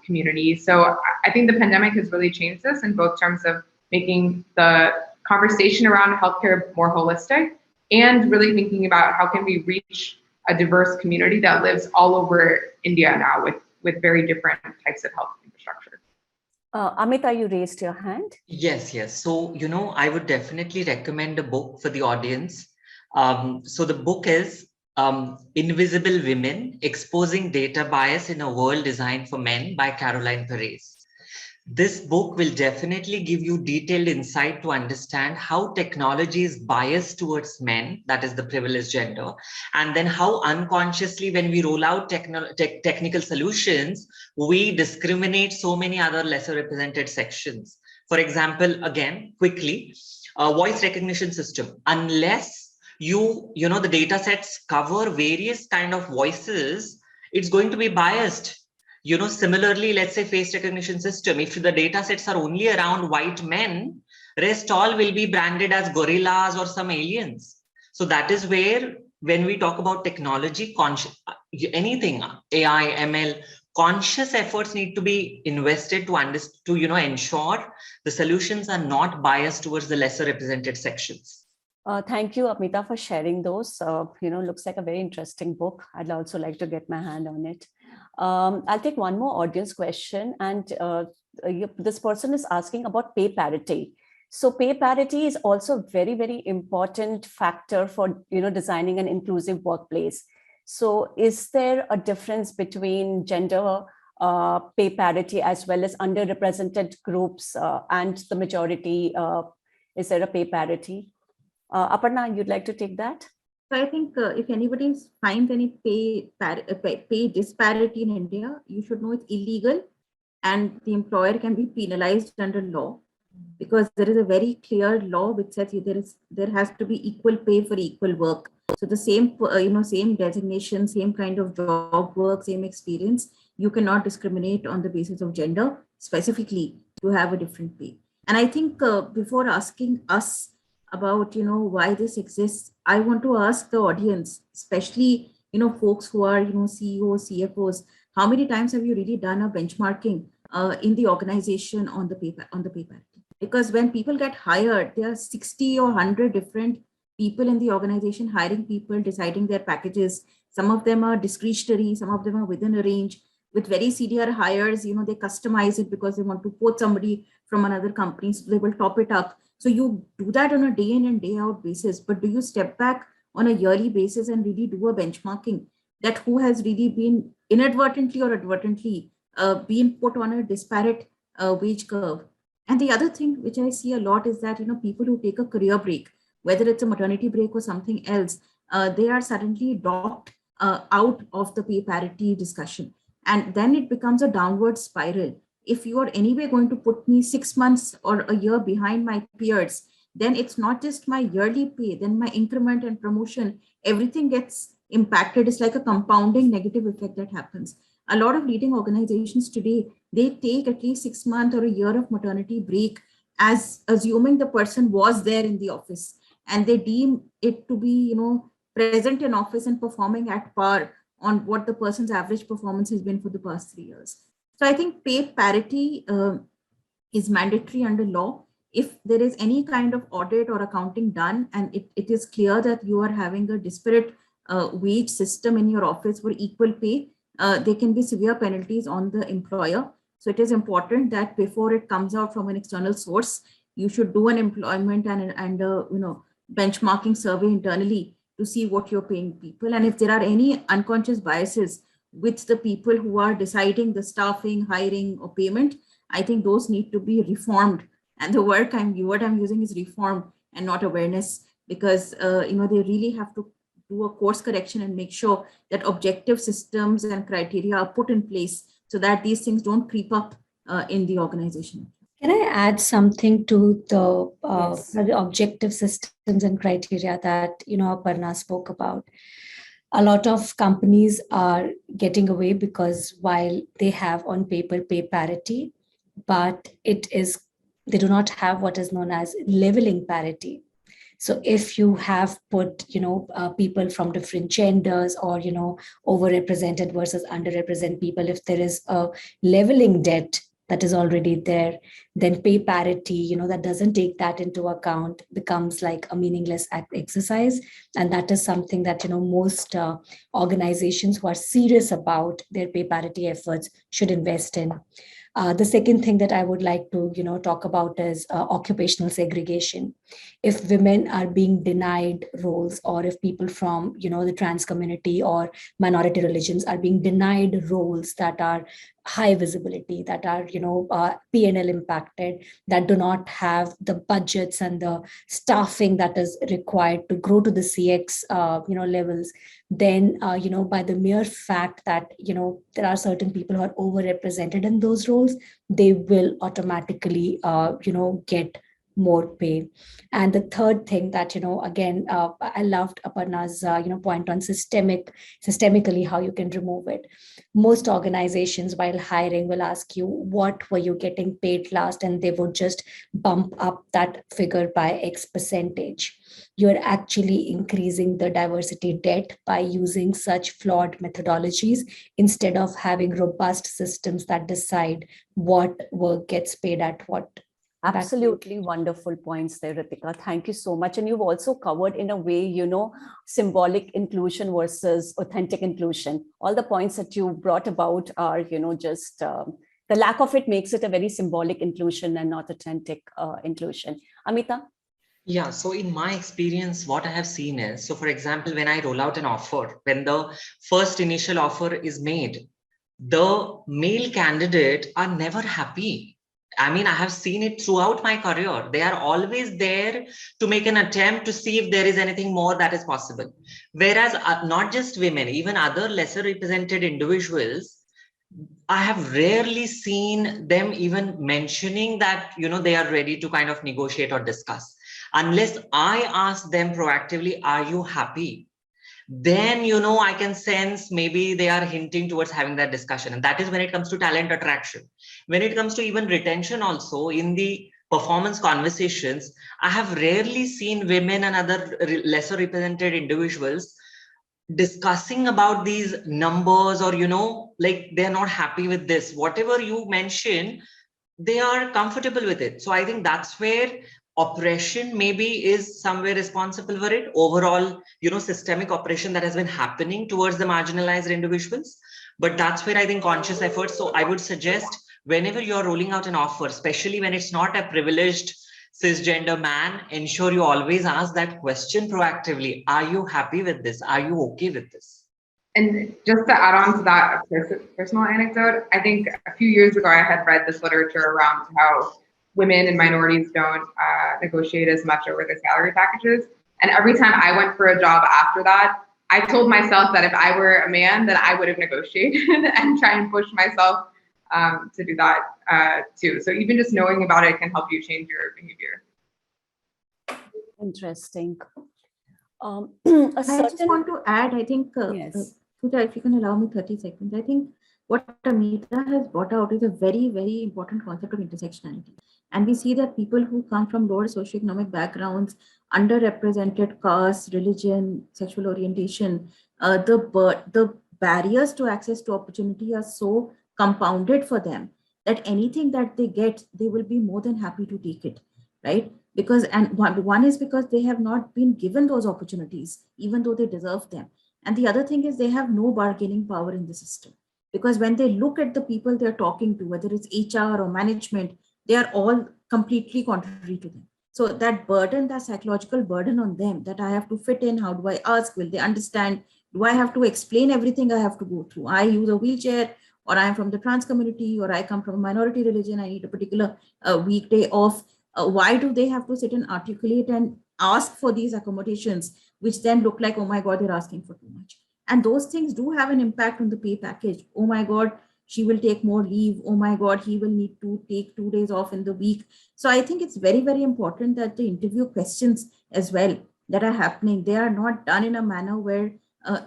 community. So I think the pandemic has really changed this in both terms of making the conversation around healthcare more holistic and really thinking about how can we reach a diverse community that lives all over India now with very different types of health infrastructure. Amita, you raised your hand. Yes. So, I would definitely recommend a book for the audience. So the book is Invisible Women, Exposing Data Bias in a World Designed for Men by Caroline Perez. This book will definitely give you detailed insight to understand how technology is biased towards men, that is the privileged gender, and then how unconsciously when we roll out technical solutions, we discriminate so many other lesser represented sections. For example, again, quickly, voice recognition system, unless the data sets cover various kind of voices, it's going to be biased. Similarly, let's say face recognition system, if the data sets are only around white men, rest all will be branded as gorillas or some aliens. So that is where, when we talk about technology, anything, AI, ML, conscious efforts need to be invested to ensure the solutions are not biased towards the lesser represented sections. Thank you, Amita, for sharing those. Looks like a very interesting book. I'd also like to get my hand on it. I'll take one more audience question, and this person is asking about pay parity. So pay parity is also a very, very important factor for designing an inclusive workplace. So is there a difference between gender pay parity as well as underrepresented groups and the majority? Is there a pay parity? Aparna, you'd like to take that? So I think if anybody finds any pay disparity in India, you should know it's illegal and the employer can be penalized under law, because there is a very clear law which says there has to be equal pay for equal work. So the same same designation, same kind of job work, same experience, you cannot discriminate on the basis of gender specifically to have a different pay. And I think before asking us about why this exists, I want to ask the audience, especially folks who are CEOs, CFOs, how many times have you really done a benchmarking in the organization on the pay parity? Because when people get hired, there are 60 or 100 different people in the organization hiring people, deciding their packages. Some of them are discretionary, some of them are within a range. With very senior hires, they customize it because they want to quote somebody from another company, so they will top it up. So you do that on a day in and day out basis, but do you step back on a yearly basis and really do a benchmarking that who has really been inadvertently or advertently been put on a disparate wage curve? And the other thing which I see a lot is that people who take a career break, whether it's a maternity break or something else, they are suddenly docked out of the pay parity discussion, and then it becomes a downward spiral. If you are anyway going to put me 6 months or a year behind my peers, then it's not just my yearly pay, then my increment and promotion, everything gets impacted. It's like a compounding negative effect that happens. A lot of leading organizations today, they take at least 6 months or a year of maternity break as assuming the person was there in the office, and they deem it to be, present in office and performing at par on what the person's average performance has been for the past 3 years. So I think pay parity is mandatory under law. If there is any kind of audit or accounting done, and it is clear that you are having a disparate wage system in your office for equal pay, there can be severe penalties on the employer. So it is important that before it comes out from an external source, you should do an employment and benchmarking survey internally to see what you're paying people. And if there are any unconscious biases with the people who are deciding the staffing, hiring, or payment, I think those need to be reformed. And the word I'm using is reform and not awareness, because they really have to do a course correction and make sure that objective systems and criteria are put in place so that these things don't creep up in the organization. Can I add something to the Yes. objective systems and criteria that Aparna spoke about? A lot of companies are getting away because while they have on paper pay parity, but they do not have what is known as leveling parity. So if you have put, people from different genders, or, overrepresented versus underrepresented people, if there is a leveling debt that is already there, then pay parity, that doesn't take that into account, becomes like a meaningless exercise. And that is something that, most organizations who are serious about their pay parity efforts should invest in. The second thing that I would like to, talk about is occupational segregation. If women are being denied roles, or if people from, the trans community or minority religions are being denied roles that are high visibility, that are, P&L impacted, that do not have the budgets and the staffing that is required to grow to the CX, levels, then, by the mere fact that, there are certain people who are overrepresented in those roles, they will automatically, get more pay. And the third thing that, again, I loved Aparna's, point on systemically, how you can remove it. Most organizations, while hiring, will ask you, what were you getting paid last? And they would just bump up that figure by X percentage. You're actually increasing the diversity debt by using such flawed methodologies, instead of having robust systems that decide what work gets paid at what. Absolutely wonderful points there, Ritika. Thank you so much. And you've also covered in a way, symbolic inclusion versus authentic inclusion. All the points that you brought about are, just the lack of it makes it a very symbolic inclusion and not authentic inclusion. Amita? Yeah, so in my experience, what I have seen is, so for example, when I roll out an offer, when the first initial offer is made, the male candidate are never happy. I mean, I have seen it throughout my career. They are always there to make an attempt to see if there is anything more that is possible. Whereas not just women, even other lesser represented individuals, I have rarely seen them even mentioning that, they are ready to kind of negotiate or discuss. Unless I ask them proactively, are you happy? Then, I can sense maybe they are hinting towards having that discussion. And that is when it comes to talent attraction. When it comes to even retention also, in the performance conversations, I have rarely seen women and other lesser represented individuals discussing about these numbers, or, like they're not happy with this. Whatever you mention, they are comfortable with it. So I think that's where oppression maybe is somewhere responsible for it. Overall, systemic oppression that has been happening towards the marginalized individuals. But that's where I think conscious efforts. So I would suggest, whenever you're rolling out an offer, especially when it's not a privileged cisgender man, ensure you always ask that question proactively. Are you happy with this? Are you okay with this? And just to add on to that personal anecdote, I think a few years ago, I had read this literature around how women and minorities don't negotiate as much over their salary packages. And every time I went for a job after that, I told myself that if I were a man, then I would have negotiated and try and push myself to do that too. So even just knowing about it can help you change your behavior. Interesting. I just want to add, I think, yes. Pooja, if you can allow me 30 seconds, I think what Amita has brought out is a very, very important concept of intersectionality. And we see that people who come from lower socioeconomic backgrounds, underrepresented caste, religion, sexual orientation, the barriers to access to opportunity are so compounded for them that anything that they get, they will be more than happy to take it, right? Because, and one is because they have not been given those opportunities, even though they deserve them. And the other thing is they have no bargaining power in the system. Because when they look at the people they're talking to, whether it's HR or management, they are all completely contrary to them. So that burden, that psychological burden on them, that I have to fit in, how do I ask, will they understand? Do I have to explain everything I have to go through? I use a wheelchair, or I'm from the trans community, or I come from a minority religion, I need a particular weekday off. Why do they have to sit and articulate and ask for these accommodations, which then look like, oh my God, they're asking for too much? And those things do have an impact on the pay package. Oh my God, she will take more leave. Oh my God, he will need to take 2 days off in the week. So I think it's very, very important that the interview questions as well that are happening, they are not done in a manner where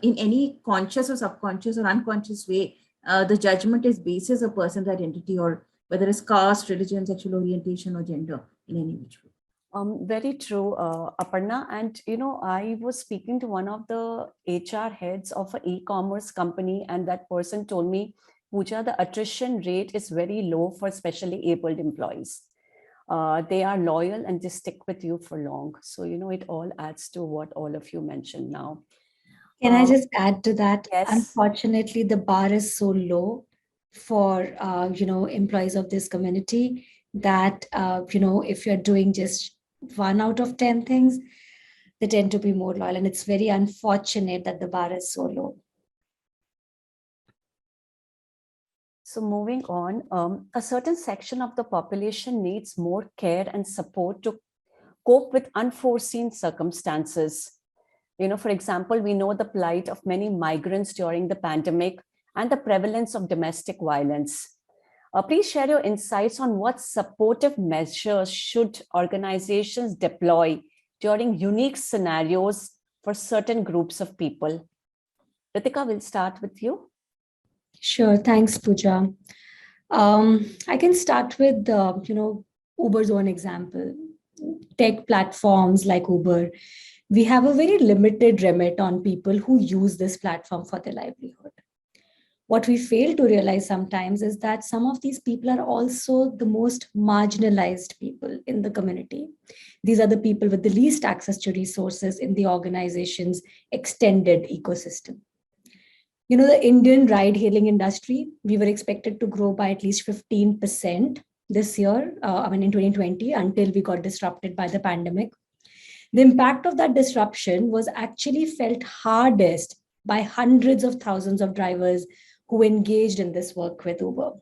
in any conscious or subconscious or unconscious way, the judgment is basis a person's identity, or whether it's caste, religion, sexual orientation, or gender in any which way. Very true, Aparna. And, I was speaking to one of the HR heads of an e-commerce company, and that person told me, Pooja, the attrition rate is very low for specially abled employees. They are loyal and they stick with you for long. So, it all adds to what all of you mentioned now. Can I just add to that? Yes. Unfortunately, the bar is so low for employees of this community that if you're doing just 1 out of 10 things, they tend to be more loyal, and it's very unfortunate that the bar is so low. So moving on, a certain section of the population needs more care and support to cope with unforeseen circumstances. For example, we know the plight of many migrants during the pandemic and the prevalence of domestic violence. Please share your insights on what supportive measures should organizations deploy during unique scenarios for certain groups of people. Ritika, we'll start with you. Sure, thanks, Pooja. I can start with Uber's own example. Tech platforms like Uber, we have a very limited remit on people who use this platform for their livelihood. What we fail to realize sometimes is that some of these people are also the most marginalized people in the community. These are the people with the least access to resources in the organization's extended ecosystem. The Indian ride hailing industry, we were expected to grow by at least 15% this year, in 2020, until we got disrupted by the pandemic. The impact of that disruption was actually felt hardest by hundreds of thousands of drivers who engaged in this work with Uber.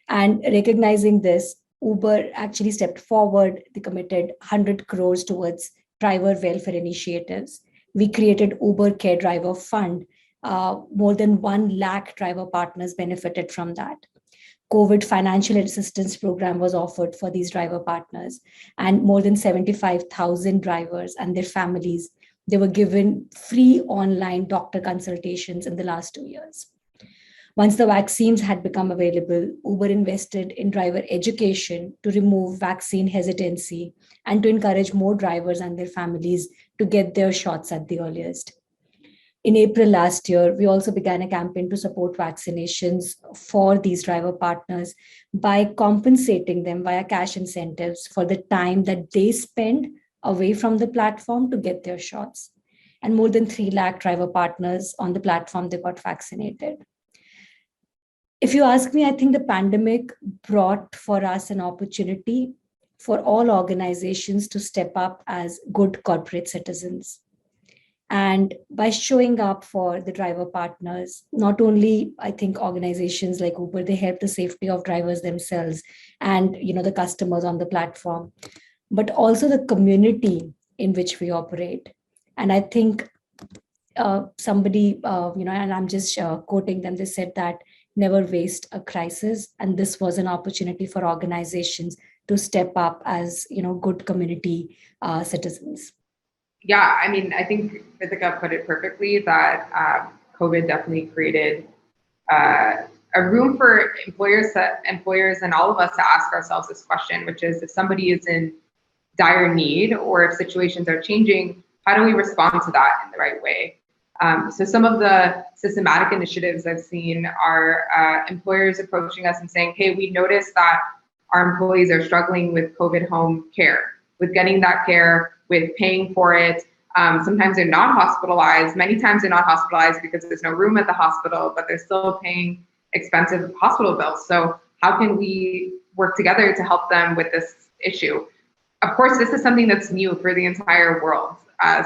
And recognizing this, Uber actually stepped forward. They committed 100 crores towards driver welfare initiatives. We created Uber Care Driver Fund. More than 1 lakh driver partners benefited from that. COVID financial assistance program was offered for these driver partners, and more than 75,000 drivers and their families, they were given free online doctor consultations in the last 2 years. Once the vaccines had become available, Uber invested in driver education to remove vaccine hesitancy and to encourage more drivers and their families to get their shots at the earliest. In April last year, we also began a campaign to support vaccinations for these driver partners by compensating them via cash incentives for the time that they spend away from the platform to get their shots. And more than 3 lakh driver partners on the platform, they got vaccinated. If you ask me, I think the pandemic brought for us an opportunity for all organizations to step up as good corporate citizens. And by showing up for the driver partners, not only I think organizations like Uber, they help the safety of drivers themselves and the customers on the platform, but also the community in which we operate. And I think somebody, and I'm just quoting them, they said that never waste a crisis. And this was an opportunity for organizations to step up as good community citizens. Yeah, I think Ritika put it perfectly that COVID definitely created a room for employers and all of us to ask ourselves this question, which is, if somebody is in dire need or if situations are changing, how do we respond to that in the right way? So some of the systematic initiatives I've seen are employers approaching us and saying, hey, we noticed that our employees are struggling with COVID home care, with getting that care, with paying for it. Sometimes they're not hospitalized. Many times they're not hospitalized because there's no room at the hospital, but they're still paying expensive hospital bills. So how can we work together to help them with this issue? Of course, this is something that's new for the entire world.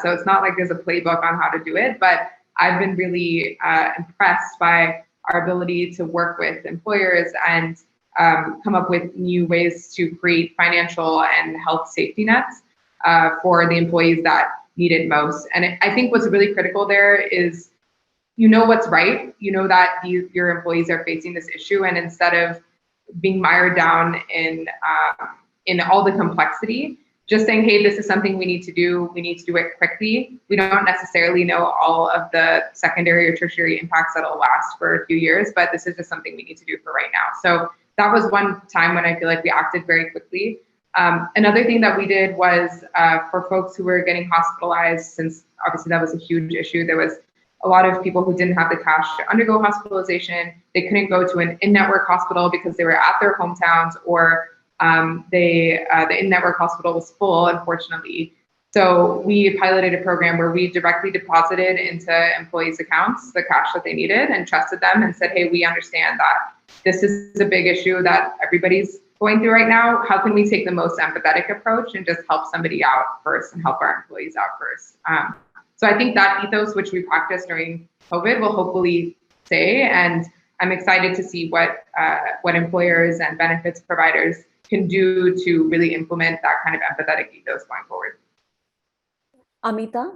So it's not like there's a playbook on how to do it, but I've been really impressed by our ability to work with employers and come up with new ways to create financial and health safety nets for the employees that need it most. And I think what's really critical there is, what's right, that your employees are facing this issue, and instead of being mired down in all the complexity, just saying, hey, this is something we need to do it quickly. We don't necessarily know all of the secondary or tertiary impacts that'll last for a few years, but this is just something we need to do for right now. So that was one time when I feel like we acted very quickly. Another thing that we did was for folks who were getting hospitalized, since obviously that was a huge issue, there was a lot of people who didn't have the cash to undergo hospitalization. They couldn't go to an in-network hospital because they were at their hometowns, or the in-network hospital was full, unfortunately. So we piloted a program where we directly deposited into employees' accounts the cash that they needed and trusted them and said, hey, we understand that this is a big issue that everybody's going through right now. How can we take the most empathetic approach and just help somebody out first and help our employees out first? So I think that ethos, which we practiced during COVID, will hopefully stay. And I'm excited to see what employers and benefits providers can do to really implement that kind of empathetic ethos going forward. Amita,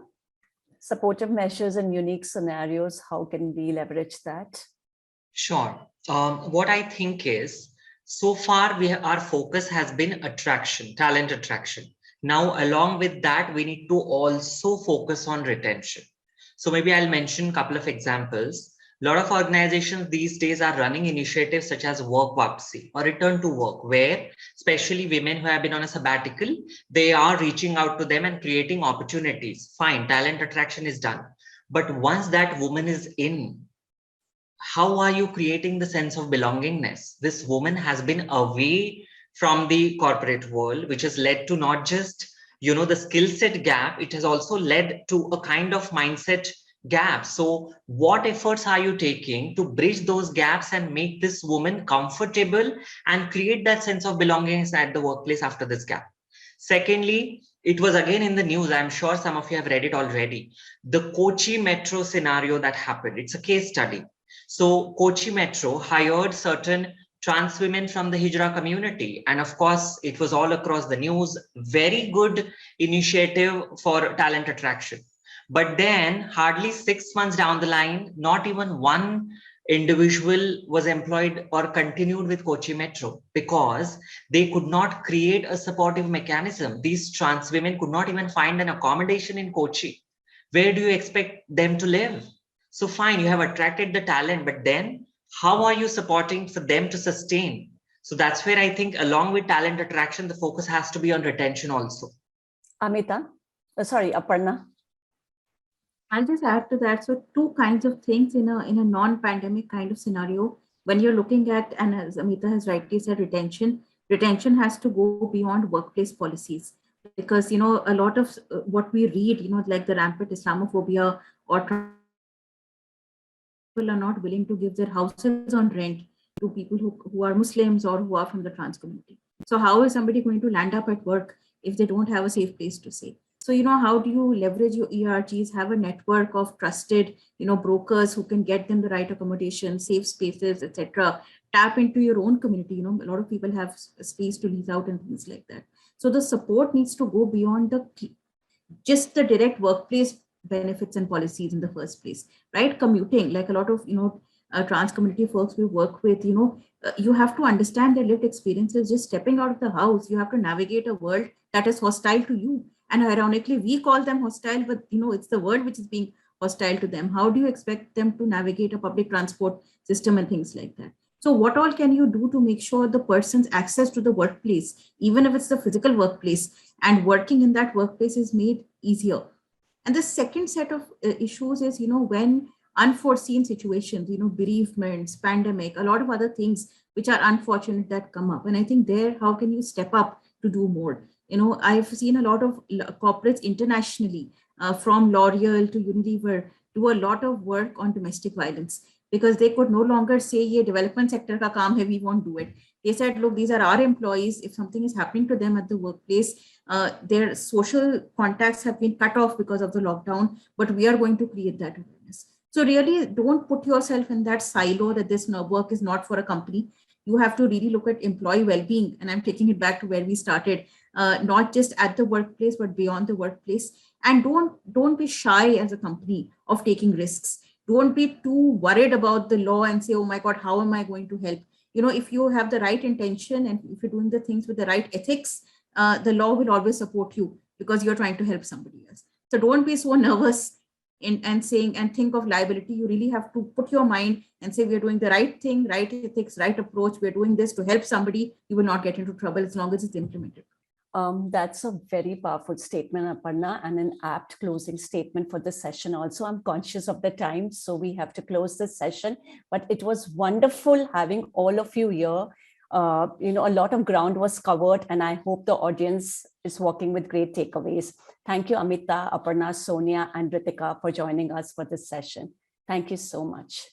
supportive measures in unique scenarios, how can we leverage that? Sure. What I think is, so far our focus has been attraction, talent attraction. Now, along with that, we need to also focus on retention. So maybe I'll mention a couple of examples. A lot of organizations these days are running initiatives such as work vapsi or return to work, where especially women who have been on a sabbatical, they are reaching out to them and creating opportunities. Fine, talent attraction is done. But once that woman is in, how are you creating the sense of belongingness? This woman has been away from the corporate world, which has led to not just, the skill set gap, it has also led to a kind of mindset gap. So what efforts are you taking to bridge those gaps and make this woman comfortable and create that sense of belongingness at the workplace after this gap? Secondly, it was again in the news, I'm sure some of you have read it already, the Kochi metro scenario that happened. It's a case study. So Kochi Metro hired certain trans women from the Hijra community. And of course, it was all across the news, very good initiative for talent attraction. But then hardly 6 months down the line, not even one individual was employed or continued with Kochi Metro because they could not create a supportive mechanism. These trans women could not even find an accommodation in Kochi. Where do you expect them to live? So fine, you have attracted the talent, but then how are you supporting for them to sustain? So that's where I think along with talent attraction, the focus has to be on retention also. Amita, Aparna. I'll just add to that. So two kinds of things in a non-pandemic kind of scenario, when you're looking at, and as Amita has rightly said, retention has to go beyond workplace policies. Because, a lot of what we read, like the rampant Islamophobia or people are not willing to give their houses on rent to people who are Muslims or who are from the trans community. So how is somebody going to land up at work if they don't have a safe place to stay? So, how do you leverage your ERGs, have a network of trusted, brokers who can get them the right accommodation, safe spaces, etc. Tap into your own community. A lot of people have space to lease out and things like that. So the support needs to go beyond just the direct workplace benefits and policies in the first place, right? Commuting, like a lot of, trans community folks we work with, you have to understand their lived experiences. Just stepping out of the house, you have to navigate a world that is hostile to you. And ironically, we call them hostile, but it's the world which is being hostile to them. How do you expect them to navigate a public transport system and things like that? So what all can you do to make sure the person's access to the workplace, even if it's the physical workplace, and working in that workplace is made easier? And the second set of issues is, when unforeseen situations, bereavements, pandemic, a lot of other things which are unfortunate that come up. And I think there, how can you step up to do more? I've seen a lot of corporates internationally, from L'Oreal to Unilever, do a lot of work on domestic violence because they could no longer say, "Ye development sector ka kaam hai, we won't do it." They said, "Look, these are our employees. If something is happening to them at the workplace, their social contacts have been cut off because of the lockdown, but we are going to create that awareness." So really don't put yourself in that silo that this work is not for a company. You have to really look at employee well-being. And I'm taking it back to where we started, not just at the workplace, but beyond the workplace. And don't be shy as a company of taking risks. Don't be too worried about the law and say, "Oh my God, how am I going to help?" If you have the right intention and if you're doing the things with the right ethics, the law will always support you because you're trying to help somebody else. So don't be so nervous and think of liability. You really have to put your mind and say, "We're doing the right thing, right ethics, right approach. We're doing this to help somebody." You will not get into trouble as long as it's implemented. That's a very powerful statement, Aparna, and an apt closing statement for the session also. I'm conscious of the time, so we have to close this session, but it was wonderful having all of you here. A lot of ground was covered, and I hope the audience is walking with great takeaways. Thank you, Amita, Aparna, Sonia, and Ritika for joining us for this session. Thank you so much.